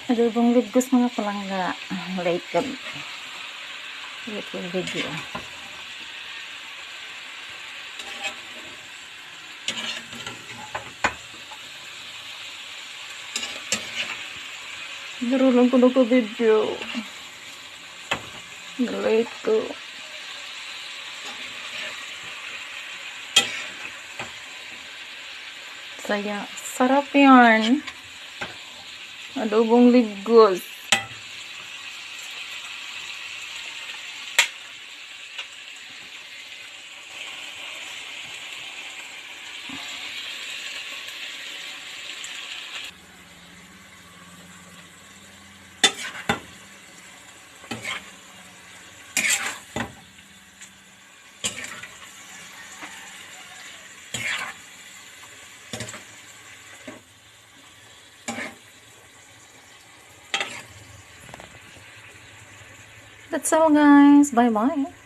Adobong libgos mga palangga. Late ka. Late yung video. Daro lang ko nagka-video. Late ko. Saya. Sarap yan. Adobong libgos. That's all guys. Bye bye.